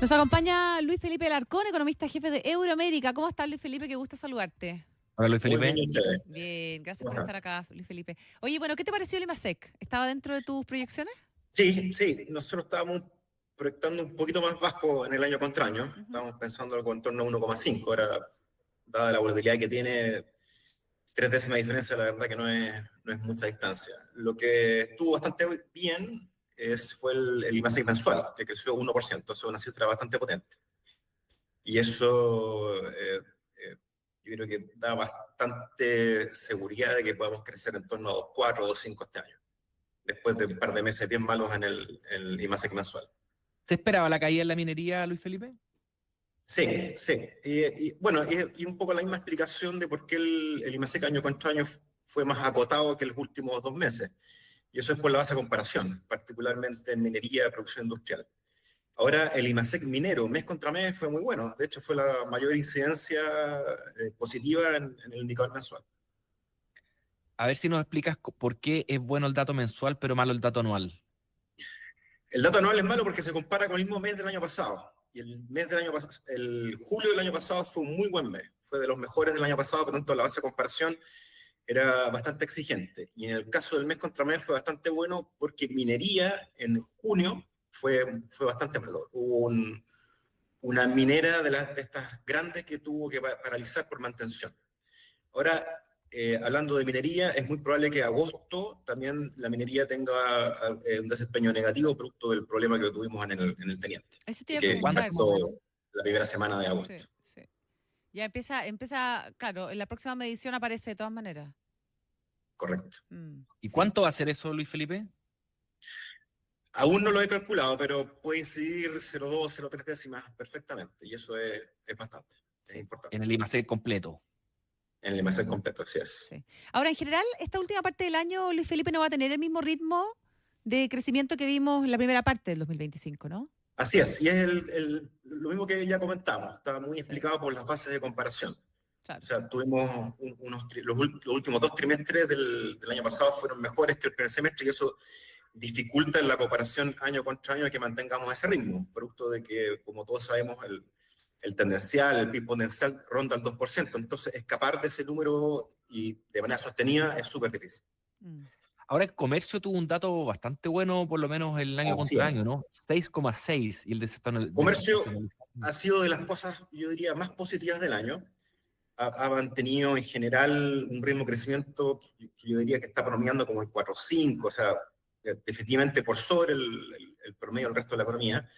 Nos acompaña Luis Felipe Alarcón, economista jefe de Euroamérica. ¿Cómo estás, Luis Felipe? Qué gusto saludarte. Hola Luis Muy bien, Felipe. ¿y ustedes? Bien, gracias ¿Cómo por estar están? acá, Luis Felipe. Oye, bueno, ¿qué te pareció el IMASEC? ¿Estaba dentro de tus proyecciones? Sí, sí, nosotros estábamos proyectando un poquito más bajo en el año contra año. Ujú. Estábamos pensando algo en torno a 1,5. Ahora, dada la volatilidad que tiene, 3 décimas de diferencia, la verdad que no es mucha distancia. Lo que estuvo bastante bien fue el IMASEC mensual, que creció 1%. Eso es una cifra bastante potente. Y eso yo creo que da bastante seguridad de que podamos crecer en torno a 2,4 o 2,5 este año, después de un par de meses bien malos en el IMASEC mensual. ¿Se esperaba la caída en la minería, Luis Felipe? Sí, sí. Bueno, y un poco la misma explicación de por qué el IMASEC año contra año fue más acotado que los últimos 2 meses. Y eso es por la base de comparación, particularmente en minería de producción industrial. Ahora, el IMASEC minero, mes contra mes, fue muy bueno. De hecho, fue la mayor incidencia positiva en el indicador mensual. A ver si nos explicas por qué es bueno el dato mensual, pero malo el dato anual. El dato anual es malo porque se compara con el mismo mes del año pasado. Y el julio del año pasado fue un muy buen mes. Fue de los mejores del año pasado, por lo tanto la base de comparación era bastante exigente. Y en el caso del mes contra mes fue bastante bueno porque minería en junio fue bastante malo. Hubo una minera de estas grandes que tuvo que paralizar por mantención. Ahora, hablando de minería, es muy probable que agosto también la minería tenga un desempeño negativo producto del problema que tuvimos en el Teniente Eso te y iba a que preguntar. impactó la primera semana de agosto. Sí, sí. Ya claro, en la próxima medición aparece de todas maneras. Correcto. ¿Y Sí. cuánto va a ser eso, Luis Felipe? Aún no lo he calculado, pero puede incidir 0,2, 0,3 décimas perfectamente y eso es bastante, es Sí. importante. En el IMACEC completo. En el almacén completo, así es. Sí. Ahora, en general, esta última parte del año, Luis Felipe, no va a tener el mismo ritmo de crecimiento que vimos en la primera parte del 2025, ¿no? Así es, y es lo mismo que ya comentamos, está muy Sí, explicado por las fases de comparación. O claro. sea, tuvimos los últimos 2 trimestres del año pasado fueron mejores que el primer semestre y eso dificulta en la comparación año contra año que mantengamos ese ritmo, producto de que, como todos sabemos, el tendencial, el PIB potencial ronda el 2%. Entonces, escapar de ese número y de manera sostenida es súper difícil. Mm. Ahora el comercio tuvo un dato bastante bueno, por lo menos el año Así contra año, es. ¿no? 6,6 y el Comercio desestacionalizado. ha sido de las cosas, yo diría, más positivas del año. Ha mantenido en general un ritmo de crecimiento que yo diría que está promediando como el 4,5, o sea, definitivamente por sobre el promedio del resto de la economía.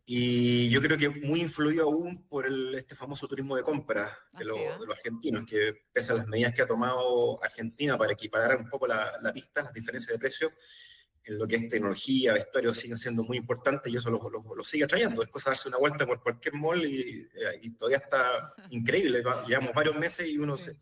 Y yo creo que muy influido aún por este famoso turismo de compra de, Así, lo- ¿ah? de los argentinos, que pese a las medidas que ha tomado Argentina para equiparar un poco la pista, las diferencias de precios, en lo que es tecnología, vestuario, siguen siendo muy importantes y eso lo sigue atrayendo. Es cosa de darse una vuelta por cualquier mall y todavía está increíble. Llevamos varios meses y uno se, Sí.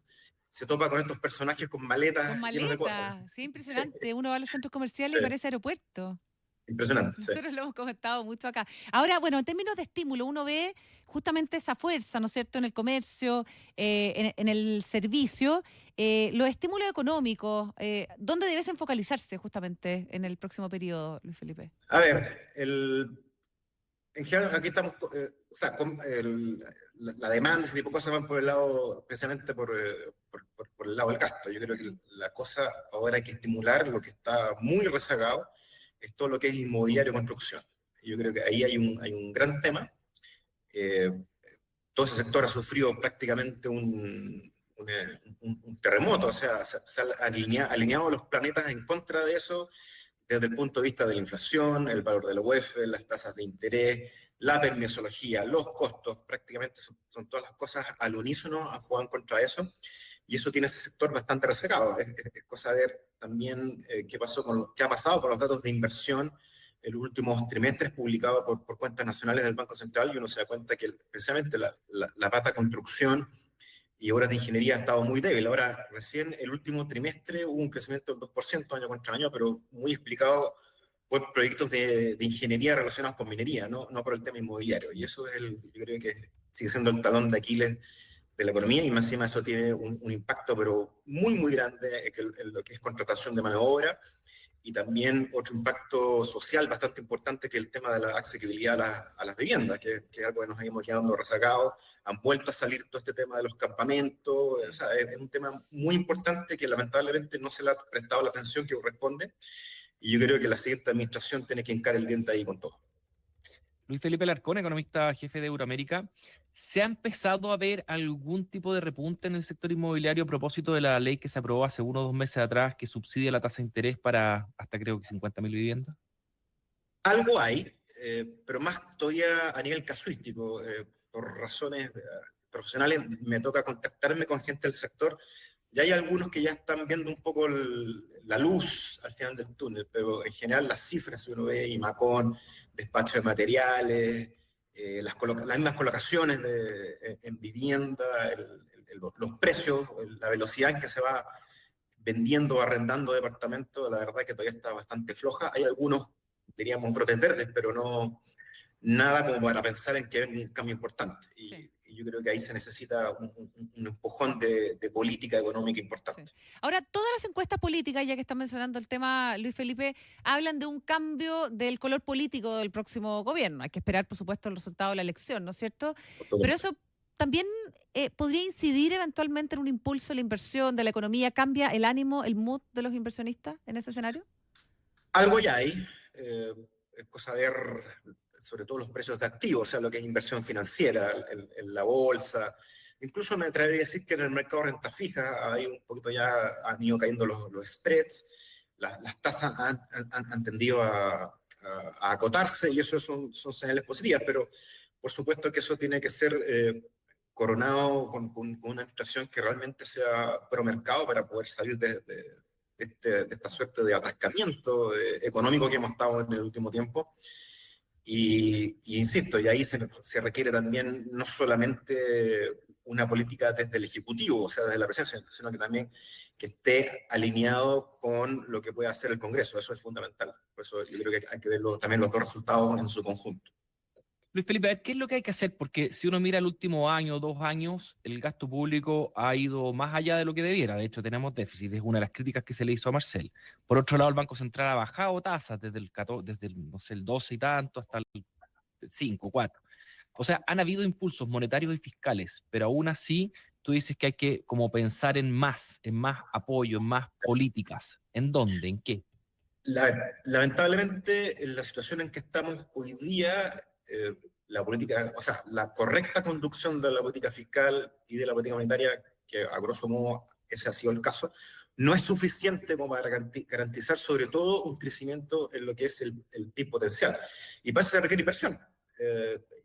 se topa con estos personajes con Con maletas llenos de cosas. maleta, sí, Sí, impresionante. Uno va a los centros comerciales y sí, parece aeropuerto. impresionante, sí. Nosotros lo hemos comentado mucho acá. Ahora, bueno, en términos de estímulo, uno ve justamente esa fuerza, ¿no es cierto?, en el comercio, en el servicio, los estímulos económicos, ¿dónde debes focalizarse justamente en el próximo periodo, Luis Felipe? A ver, en general aquí estamos, o sea, la demanda, ese tipo de cosas van por el lado, precisamente por el lado del gasto. Yo creo que la cosa ahora hay que estimular lo que está muy rezagado, es todo lo que es inmobiliario y construcción. Yo creo que ahí hay un gran tema. Eh, Todo ese sector ha sufrido prácticamente un terremoto, o sea, se han alineado los planetas en contra de eso desde el punto de vista de la inflación, el valor del UEF, las tasas de interés, la permisología, los costos, prácticamente son todas las cosas al unísono han jugado contra eso, y eso tiene ese sector bastante rezagado. Es cosa de ver también qué ha pasado con los datos de inversión en los últimos trimestres publicados por cuentas nacionales del Banco Central, y uno se da cuenta que precisamente la pata construcción y obras de ingeniería ha estado muy débil. Ahora, recién el último trimestre hubo un crecimiento del 2% año contra año, pero muy explicado por proyectos de ingeniería relacionados con minería, no por el tema inmobiliario. Y eso yo creo que sigue siendo el talón de Aquiles de la economía, y más encima eso tiene un impacto, pero muy, muy grande en lo que es contratación de mano de obra y también otro impacto social bastante importante, que es el tema de la asequibilidad a las viviendas, que es algo que nos hemos quedado rezagados. Han vuelto a salir todo este tema de los campamentos, o sea, es un tema muy importante que lamentablemente no se le ha prestado la atención que corresponde, y yo creo que la siguiente administración tiene que hincar el diente ahí con todo. Luis Felipe Alarcón, economista jefe de Euroamérica, ¿se ha empezado a ver algún tipo de repunte en el sector inmobiliario a propósito de la ley que se aprobó hace 1 o 2 meses atrás que subsidia la tasa de interés para hasta creo que 50.000 viviendas? Algo hay, pero más todavía a nivel casuístico. Por razones profesionales me toca contactarme con gente del sector, y hay algunos que ya están viendo un poco la luz al final del túnel, pero en general las cifras que uno ve, IMACON, despacho de materiales, las mismas colocaciones en vivienda, los precios, la velocidad en que se va vendiendo o arrendando departamentos, la verdad que todavía está bastante floja. Hay algunos, diríamos, brotes verdes, pero no nada como para pensar en que venga un cambio importante. Sí. Y yo creo que ahí se necesita un empujón de política económica importante. Sí. Ahora, todas las encuestas políticas, ya que están mencionando el tema, Luis Felipe, hablan de un cambio del color político del próximo gobierno. Hay que esperar, por supuesto, el resultado de la elección, ¿no es cierto? Pero eso también podría incidir eventualmente en un impulso de la inversión, de la economía. ¿Cambia el ánimo, el mood de los inversionistas en ese escenario? Algo ya hay. Es cosa ver sobre todo los precios de activos, o sea, lo que es inversión financiera, en la bolsa. Incluso me atrevería a decir que en el mercado de renta fija hay un poquito ya han ido cayendo los spreads, las tasas han tendido a acotarse, y eso son señales positivas, pero por supuesto que eso tiene que ser coronado con una administración que realmente sea pro mercado para poder salir de esta suerte de atascamiento económico que hemos estado en el último tiempo. Y insisto, y ahí se requiere también no solamente una política desde el Ejecutivo, o sea, desde la presidencia, sino que también que esté alineado con lo que puede hacer el Congreso. Eso es fundamental. Por eso yo creo que hay que ver también los dos resultados en su conjunto. Luis Felipe, a ver, ¿qué es lo que hay que hacer? Porque si uno mira el último año, 2 años, el gasto público ha ido más allá de lo que debiera. De hecho, tenemos déficit, es una de las críticas que se le hizo a Marcel. Por otro lado, el Banco Central ha bajado tasas desde el, no sé, el 12 y tanto hasta el 5, 4. O sea, han habido impulsos monetarios y fiscales, pero aún así tú dices que hay que como pensar en más apoyo, en más políticas. ¿En dónde? ¿En qué? Lamentablemente, en la situación en que estamos hoy día, la política, o sea, la correcta conducción de la política fiscal y de la política monetaria, que a grosso modo ese ha sido el caso, no es suficiente como para garantizar sobre todo un crecimiento en lo que es el PIB potencial. Y para eso se requiere inversión.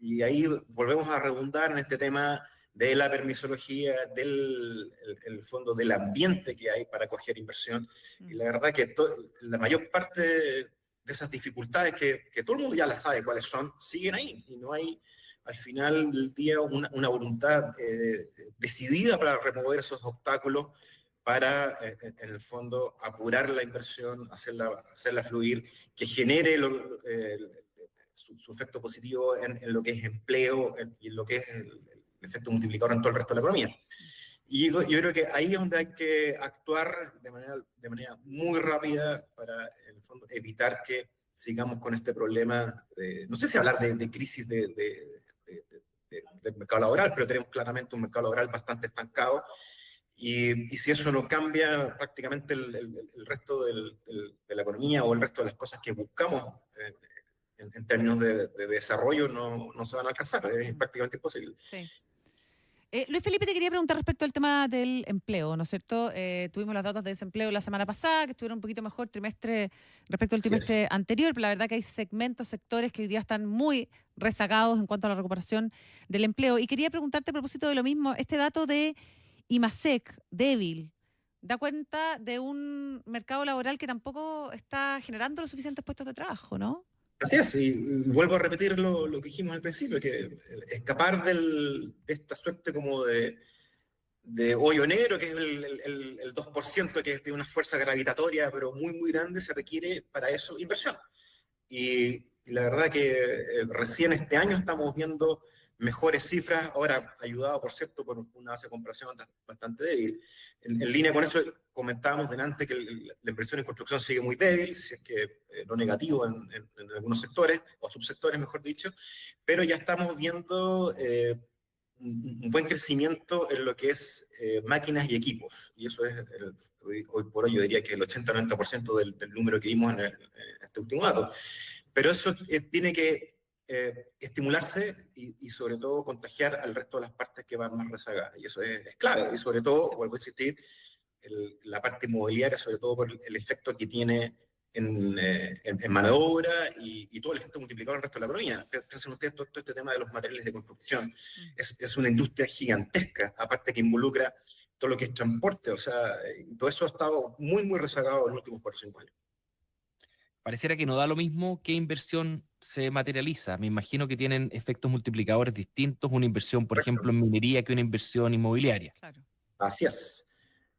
Y ahí volvemos a redundar en este tema de la permisología, del el fondo del ambiente que hay para acoger inversión. Y la verdad que la mayor parte de esas dificultades que todo el mundo ya las sabe cuáles son, siguen ahí. Y no hay al final del día una voluntad decidida para remover esos obstáculos, para, en el fondo, apurar la inversión, hacerla fluir, que genere su efecto positivo en lo que es empleo y en lo que es el efecto multiplicador en todo el resto de la economía. Y yo creo que ahí es donde hay que actuar de manera muy rápida para, en el fondo, evitar que sigamos con este problema, no sé si hablar de crisis del mercado laboral, pero tenemos claramente un mercado laboral bastante estancado. Y si eso no cambia, prácticamente el resto de la economía o el resto de las cosas que buscamos en términos de desarrollo no se van a alcanzar. Es prácticamente imposible. Sí. Luis Felipe, te quería preguntar respecto al tema del empleo, ¿no es cierto? Tuvimos las datos de desempleo la semana pasada, que estuvieron un poquito mejor trimestre respecto al trimestre anterior, pero la verdad que hay segmentos, sectores que hoy día están muy rezagados en cuanto a la recuperación del empleo. Y quería preguntarte a propósito de lo mismo, este dato de IMASEC, débil, da cuenta de un mercado laboral que tampoco está generando los suficientes puestos de trabajo, ¿no? Así es, y vuelvo a repetir lo que dijimos al principio, que escapar de esta suerte como de hoyo negro, que es el 2%, que tiene una fuerza gravitatoria pero muy, muy grande, se requiere para eso inversión. Y la verdad que recién este año estamos viendo mejores cifras, ahora ayudado, por cierto, por una base de comparación bastante débil. En línea con eso, comentábamos delante que la inversión en construcción sigue muy débil, si es que no negativo en algunos sectores, o subsectores, mejor dicho, pero ya estamos viendo un buen crecimiento en lo que es máquinas y equipos, y eso es, hoy por hoy yo diría que el 80-90% del número que vimos en este último dato. Pero eso tiene que estimularse y sobre todo contagiar al resto de las partes que van más rezagadas. Y eso es clave. Y sobre todo, vuelvo a insistir, la parte inmobiliaria, sobre todo por el efecto que tiene en mano de obra y todo el efecto multiplicador en el resto de la economía. Piensen ustedes todo este tema de los materiales de construcción. Es una industria gigantesca, aparte que involucra todo lo que es transporte. O sea, todo eso ha estado muy, muy rezagado en los últimos 4 o 5 años. Pareciera que no da lo mismo qué inversión se materializa. Me imagino que tienen efectos multiplicadores distintos, una inversión, por ejemplo, en minería que una inversión inmobiliaria. Claro. Así es.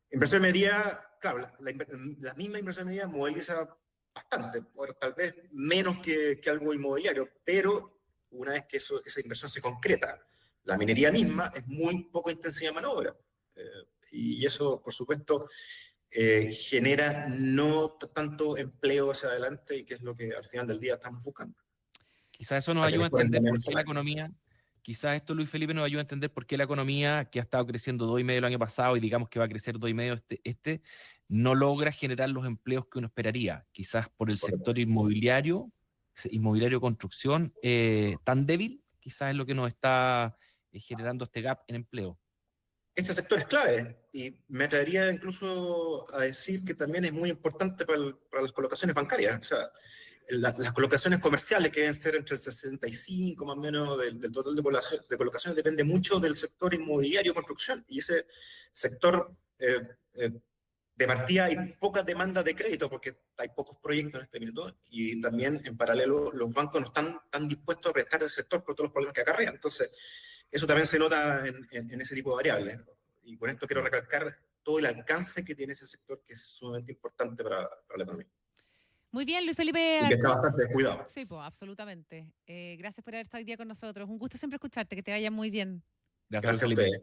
Inversión en minería, claro, la misma inversión en minería moviliza bastante, tal vez menos que algo inmobiliario, pero una vez que esa inversión se concreta, la minería misma es muy poco intensiva en mano de obra. Y eso, por supuesto, genera no tanto empleo hacia adelante y que es lo que al final del día estamos buscando. Quizás eso nos ayuda a entender por qué la economía, quizás esto, Luis Felipe, nos ayuda a entender por qué la economía, que ha estado creciendo 2,5 el año pasado y digamos que va a crecer 2,5 no logra generar los empleos que uno esperaría. Quizás por el sector inmobiliario construcción, tan débil, quizás es lo que nos está generando este gap en empleo. Este sector es clave y me atrevería incluso a decir que también es muy importante para las colocaciones bancarias. O sea, las colocaciones comerciales, que deben ser entre el 65 más o menos del total de colocaciones, depende mucho del sector inmobiliario y construcción. Y ese sector, de partida, hay poca demanda de crédito porque hay pocos proyectos en este minuto y también en paralelo los bancos no están tan dispuestos a prestar ese sector por todos los problemas que acarrea. Entonces, eso también se nota en ese tipo de variables. Y con esto quiero recalcar todo el alcance que tiene ese sector, que es sumamente importante para la economía. Muy bien, Luis Felipe. Y que está bastante descuidado. Sí, pues, absolutamente. Gracias por haber estado hoy día con nosotros. Un gusto siempre escucharte, que te vaya muy bien. Gracias, Gracias a ustedes.